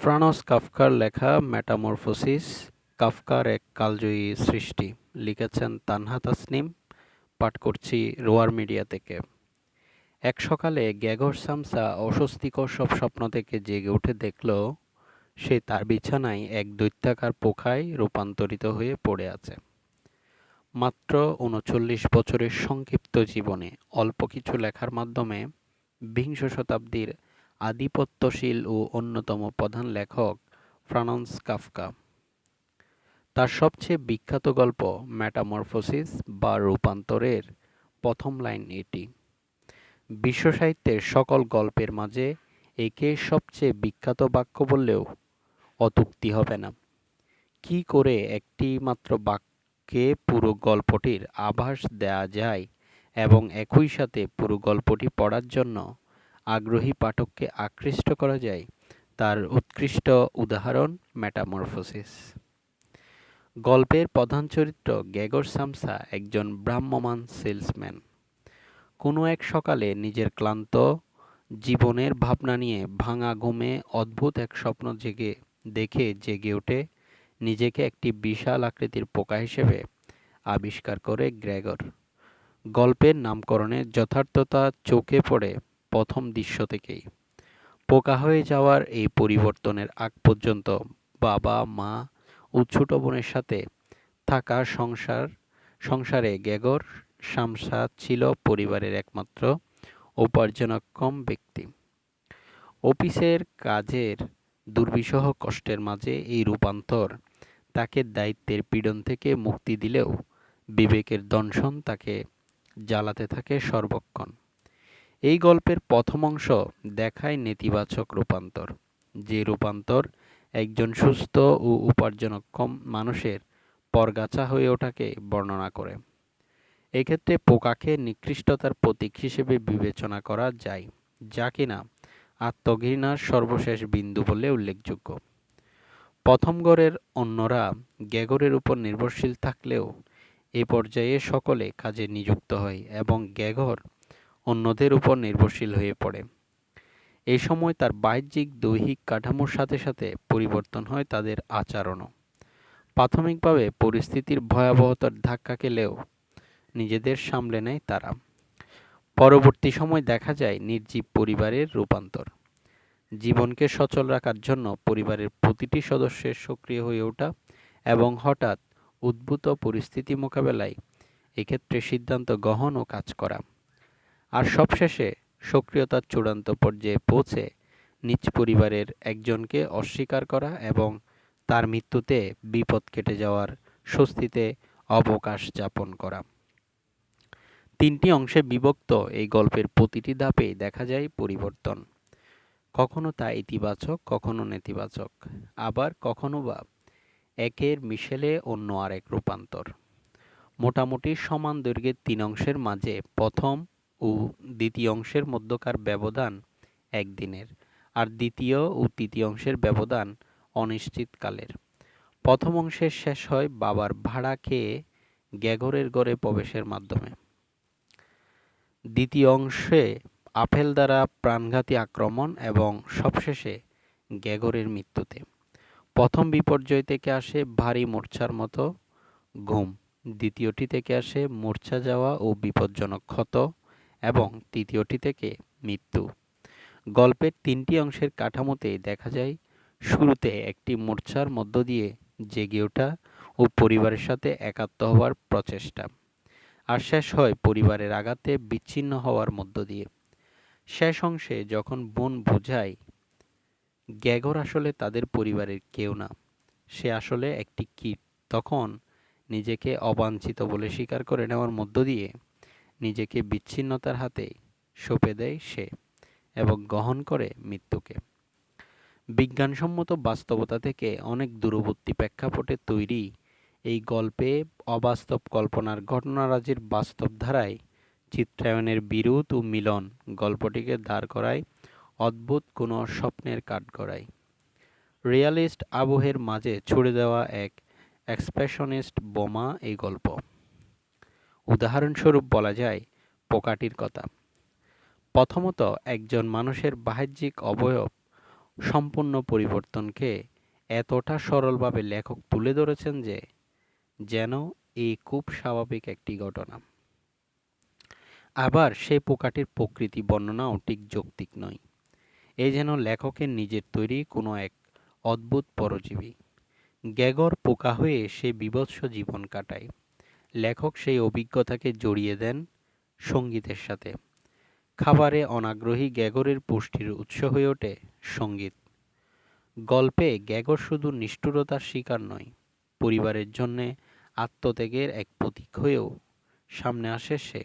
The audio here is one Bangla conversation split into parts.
ফ্রানজ কাফকার লেখা মেটামরফোসিস কাফকার এক কালজয়ী সৃষ্টি। লিখেছেন তানহা তাসনিম। পাঠ করছি রোয়ার মিডিয়া থেকে। এক সকালে গ্যাগর সামসা অস্বস্তিকর সব স্বপ্ন থেকে জেগে উঠে দেখল সে তার বিছানায় এক দৈত্যাকার পোকায় রূপান্তরিত হয়ে পড়ে আছে। মাত্র ৩৯ বছরের সংক্ষিপ্ত জীবনে অল্প কিছু লেখার মাধ্যমে বিংশ শতাব্দীর আধিপত্যশীল ও অন্যতম প্রধান লেখক ফ্রানজ কাফকা। তার সবচেয়ে বিখ্যাত গল্প মেটামরফোসিস বা রূপান্তরের প্রথম লাইন এটি। বিশ্বসাহিত্যের সকল গল্পের মাঝে একে সবচেয়ে বিখ্যাত বাক্য বললেও অত্যুক্তি হবে না। কি করে একটি মাত্র বাক্যে পুরো গল্পটির আভাস দেয়া যায় এবং একই সাথে পুরো গল্পটি পড়ার জন্য আগ্রহী পাঠককে আকৃষ্ট করা যায়, তার উৎকৃষ্ট উদাহরণ মেটামরফোসিস। গল্পের প্রধান চরিত্র গ্যাগর সামসা একজন ভ্রাম্যমাণ সেলসম্যান। কোনো এক সকালে নিজের ক্লান্ত জীবনের ভাবনা নিয়ে ভাঙা ঘুমে অদ্ভুত এক স্বপ্ন দেখে জেগে ওঠে নিজেকে একটি বিশাল আকৃতির পোকা হিসেবে আবিষ্কার করে গ্রেগর। গল্পের নামকরণের যথার্থতা চোখে পড়ে প্রথম দৃশ্য থেকেই। পোকা হয়ে যাওয়ার এই পরিবর্তনের আগ পর্যন্ত বাবা মা ও ছোট বোনের সাথে থাকা সংসারে গ্রেগর সামসা ছিল পরিবারের একমাত্র উপার্জনক্ষম ব্যক্তি। অফিসের কাজের দুর্বিষহ কষ্টের মাঝে এই রূপান্তর তাকে দায়িত্বের পীড়ন থেকে মুক্তি দিলেও বিবেকের দংশন তাকে জ্বালাতে থাকে সর্বক্ষণ। এই গল্পের প্রথম অংশ দেখায় নেতিবাচক রূপান্তর, যে রূপান্তর একজন সুস্থ ও উপার্জনক্ষম মানুষের পরগাছা হয়ে ওঠাকে বর্ণনা করে। এক্ষেত্রে পোকাকে নিকৃষ্টতার প্রতীক হিসেবে বিবেচনা করা যায়, যা কিনা আত্মঘৃণার সর্বশেষ বিন্দু বলে উল্লেখযোগ্য। প্রথম গড়ের অন্যরা গ্রেগরের উপর নির্ভরশীল থাকলেও এ পর্যায়ে সকলে কাজে নিযুক্ত হয় এবং গ্রেগর অন্যদের উপর নির্ভরশীল হয়ে পড়ে। এই সময় তার বাহ্যিক দৈহিক কাঠামোর সাথে সাথে পরিবর্তন হয় তাদের আচরণও। প্রাথমিকভাবে পরিস্থিতির ভয়াবহতার ধাক্কা খেলেও নিজেদের সামলে নেয় তারা। পরবর্তী সময় দেখা যায় নির্জীব পরিবারের রূপান্তর। জীবনকে সচল রাখার জন্য পরিবারের প্রতিটি সদস্যের সক্রিয় হয়ে ওঠা এবং হঠাৎ উদ্ভূত পরিস্থিতি মোকাবেলায় এক্ষেত্রে সিদ্ধান্ত গ্রহণ ও কাজ করা। আর সবশেষে সক্রিয়তার চূড়ান্ত পর্যায়ে পৌঁছে নিজ পরিবারের একজনকে অস্বীকার করা এবং তার মৃত্যুতে বিপদ কেটে যাওয়ার স্বস্তিতে অবকাশ যাপন করা। তিনটি অংশে বিভক্ত এই গল্পের প্রতিটি ধাপে দেখা যায় পরিবর্তন। কখনো তা ইতিবাচক, কখনো নেতিবাচক, আবার কখনো বা একের মিশেলে অন্য আরেক রূপান্তর। মোটামুটি সমান দৈর্ঘ্যের তিন অংশের মাঝে প্রথম ও দ্বিতীয় অংশের মধ্যকার ব্যবধান একদিনের, আর দ্বিতীয় ও তৃতীয় অংশের ব্যবধান অনিশ্চিতকালের। প্রথম অংশের শেষ হয় বাবার ভাড়া খেয়ে গ্রেগরের ঘরে প্রবেশের মাধ্যমে। দ্বিতীয় অংশে আপেল দ্বারা প্রাণঘাতী আক্রমণ এবং সবশেষে গ্রেগরের মৃত্যুতে। প্রথম বিপর্যয় থেকে আসে ভারী মূর্ছার মতো ঘুম, দ্বিতীয়টি থেকে আসে মূর্ছা যাওয়া ও বিপজ্জনক ক্ষত এবং তৃতীয়টি থেকে মৃত্যু। গল্পের তিনটি অংশের কাঠামোতে দেখা যায় শুরুতে একটি মূর্ছার মধ্য দিয়ে জেগে ওঠা ও পরিবারের সাথে একাত্ম হওয়ার প্রচেষ্টা, আর শেষ হয় পরিবারের আঘাতে বিচ্ছিন্ন হওয়ার মধ্য দিয়ে। শেষ অংশে যখন বোন বোঝায় গ্রেগর আসলে তাদের পরিবারের কেউ না, সে আসলে একটি কীট, তখন নিজেকে অবাঞ্ছিত বলে স্বীকার করে নেওয়ার মধ্য দিয়ে নিজেকে বিচ্ছিন্নতার হাতে সঁপে দেয় সে এবং গ্রহণ করে মৃত্যুকে। বিজ্ঞানসম্মত বাস্তবতা থেকে অনেক দূরবর্তী প্রেক্ষাপটে তৈরি এই গল্পে অবাস্তব কল্পনার ঘটনারাজির বাস্তব ধারায় চিত্রায়নের বিরোধ ও মিলন গল্পটিকে দাঁড় করায় অদ্ভুত কোনো স্বপ্নের কাঠগড়ায়। রিয়ালিস্ট আবহের মাঝে ছুড়ে দেওয়া এক এক্সপ্রেশনিস্ট বোমা এই গল্প। উদাহরণস্বরূপ বলা যায় পোকাটির কথা। প্রথমত, একজন মানুষের বাহ্যিক অবয়ব সম্পূর্ণ পরিবর্তনকে এতটা সরলভাবে লেখক তুলে ধরেছেন যে যেন এই খুব স্বাভাবিক একটি ঘটনা। আবার সেই পোকাটির প্রকৃতি বর্ণনাও ঠিক যৌক্তিক নয়। এ যেন লেখকের নিজের তৈরি কোনো এক অদ্ভুত পরজীবী। গ্যাগর পোকা হয়ে সে বীভৎস জীবন কাটায়। লেখক সেই অভিজ্ঞতাকে জড়িয়ে দেন সঙ্গীতের সাথে। খাবারে অনাগ্রহী গ্যাগরের পুষ্টির উৎস হয়ে ওঠে সঙ্গীত। গল্পে গ্যাগর শুধু নিষ্ঠুরতার শিকার নয়, পরিবারের জন্যে আত্মত্যাগের এক প্রতীক হয়েও সামনে আসে সে।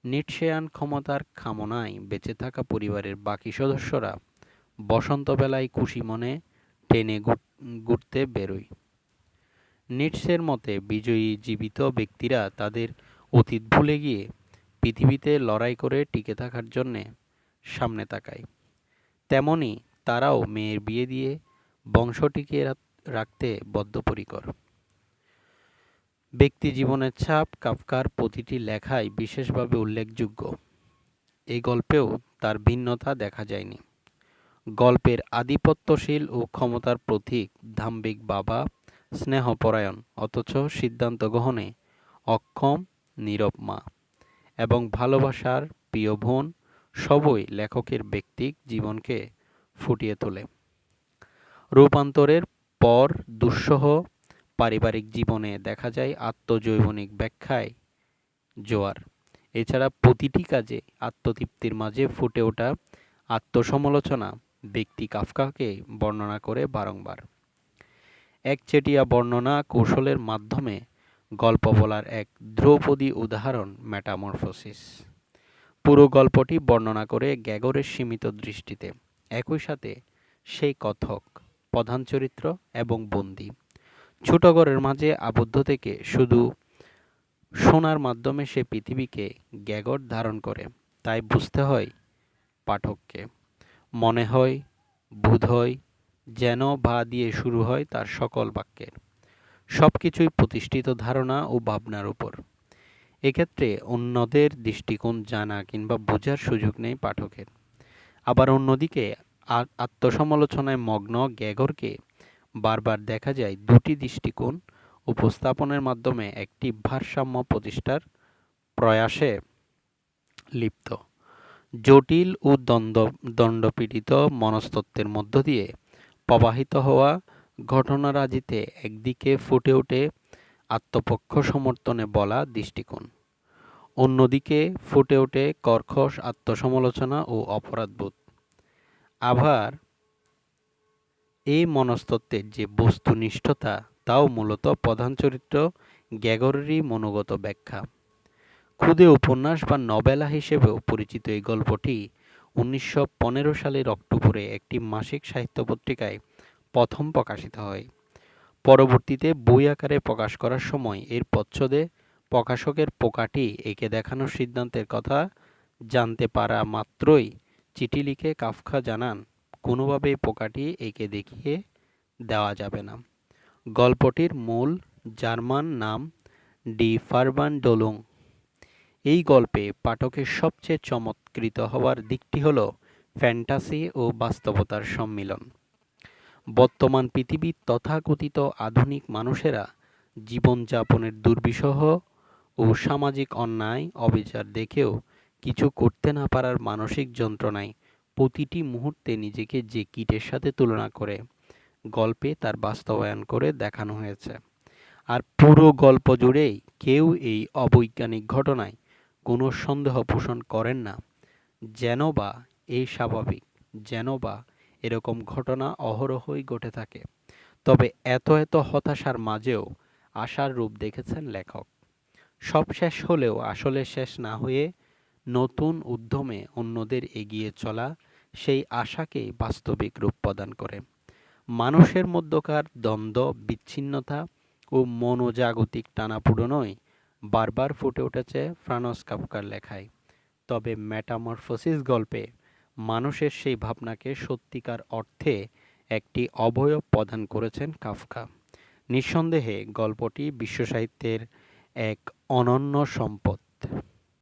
নিটশেয়ান ক্ষমতার কামনায় বেঁচে থাকা পরিবারের বাকি সদস্যরা বসন্তবেলায় খুশি মনে ট্রেনে ঘুরতে বেরোয়। নিটশের মতে বিজয়ী জীবিত ব্যক্তিরা তাদের অতীত ভুলে গিয়ে পৃথিবীতে লড়াই করে টিকে থাকার জন্যে সামনে তাকায়। তেমনি তারাও মেয়ের বিয়ে দিয়ে বংশ টিকিয়ে রাখতে বদ্ধপরিকর। ব্যক্তি জীবনের ছাপ কাফকার প্রতিটি লেখায় বিশেষভাবে উল্লেখযোগ্য। এই গল্পেও তার ভিন্নতা দেখা যায়নি। গল্পের আধিপত্যশীল ও ক্ষমতার প্রতীক দাম্ভিক বাবা, স্নেহপরায়ণ অথচ সিদ্ধান্ত গ্রহণে অক্ষম নীরব মা এবং ভালোবাসার প্রিয় বোন সবই লেখকের ব্যক্তিক জীবনকে ফুটিয়ে তোলে। রূপান্তরের পর দুঃসহ পারিবারিক জীবনে দেখা যায় আত্মজৈবনিক ব্যাখ্যায় জোয়ার। এছাড়া প্রতিটি কাজে আত্মতৃপ্তির মাঝে ফুটে ওঠা আত্মসমালোচনা ব্যক্তি কাফকাকে বর্ণনা করে বারংবার। একচেটিয়া বর্ণনা কৌশলের মাধ্যমে গল্প বলার এক ধ্রুপদী উদাহরণ মেটামরফোসিস। পুরো গল্পটি বর্ণনা করে গ্যাগরের সীমিত দৃষ্টিতে, একই সাথে সেই কথক, প্রধান চরিত্র এবং বন্দী ছোট ঘরের মাঝে আবদ্ধ থেকে শুধু শোনার মাধ্যমে সে পৃথিবীকে গ্যাগর ধারণ করে। তাই বুঝতে হয় পাঠককে। মনে হয়, বোধ হয়, যেন বা দিয়ে শুরু হয় তার সকল বাক্যের। সব কিছুই প্রতিষ্ঠিত ধারণা ও ভাবনার উপর। এক্ষেত্রে অন্যদের দৃষ্টিকোণ জানা কিংবা বোঝার সুযোগ নেই পাঠকের। আবার অন্যদিকে আত্মসমালোচনায় মগ্ন গ্যাগরকে বারবার দেখা যায় দুটি দৃষ্টিকোণ উপস্থাপনের মাধ্যমে একটি ভারসাম্য প্রতিষ্ঠার প্রয়াসে লিপ্ত। জটিল ও দণ্ডপীড়িত মনস্তত্ত্বের মধ্য দিয়ে প্রবাহিত হওয়া ঘটনারাজিতে একদিকে ফুটে ওঠে আত্মপক্ষ সমর্থনে বলা দৃষ্টিকোণ, অন্যদিকে ফুটে ওঠে কর্কশ আত্মসমালোচনা ও অপরাধবোধ। আবার এই মনস্তত্ত্বের যে বস্তুনিষ্ঠতা, তাও মূলত প্রধান চরিত্র গ্যাগরেরই মনোগত ব্যাখ্যা। ক্ষুদে উপন্যাস বা নভেলা হিসেবেও পরিচিত এই গল্পটি 1915 সালের অক্টোবরে একটি মাসিক সাহিত্য পত্রিকায় প্রথম প্রকাশিত হয়। পরবর্তীতে বই আকারে প্রকাশ করার সময় এর প্রচ্ছদে প্রকাশকের পোকাটি এঁকে দেখানোর সিদ্ধান্তের কথা জানতে পারা মাত্রই চিঠি লিখে কাফকা জানান, কোনোভাবেই পোকাটি এঁকে দেখিয়ে দেওয়া যাবে না। গল্পটির মূল জার্মান নাম ডি ফারবান্ডোলুং। এই গল্পে পাঠকের সবচেয়ে চমৎকৃত হওয়ার দিকটি হল ফ্যান্টাসি ও বাস্তবতার সম্মিলন। বর্তমান পৃথিবীর তথাকথিত আধুনিক মানুষেরা জীবনযাপনের দুর্বিষহ ও সামাজিক অন্যায় অবিচার দেখেও কিছু করতে না পারার মানসিক যন্ত্রণায় প্রতিটি মুহূর্তে নিজেকে যে কীটের সাথে তুলনা করে গল্পে তার বাস্তবায়ন করে দেখানো হয়েছে। আর পুরো গল্প জুড়েই কেউ এই অবৈজ্ঞানিক ঘটনায় কোনো সন্দেহ পোষণ করেন না, যেন বা এই স্বাভাবিক, যেন বা এরকম ঘটনা অহরহই ঘটে থাকে। তবে এত এত হতাশার মাঝেও আশার রূপ দেখেছেন লেখক। সব শেষ হলেও আসলে শেষ না হয়ে নতুন উদ্যমে অন্যদের এগিয়ে চলা সেই আশাকেই বাস্তবিক রূপ প্রদান করে। মানুষের মধ্যকার দ্বন্দ্ব, বিচ্ছিন্নতা ও মনোজাগতিক টানাপোড়েনই বারবার ফুটে উঠেছে ফ্রানজ কাফকার লেখায়। তবে মেটামরফোসিস গল্পে মানুষের সেই ভাবনাকে সত্যিকার অর্থে একটি অবয়ব প্রদান করেছেন কাফকা। নিঃসন্দেহে গল্পটি বিশ্বসাহিত্যের এক অনন্য সম্পদ।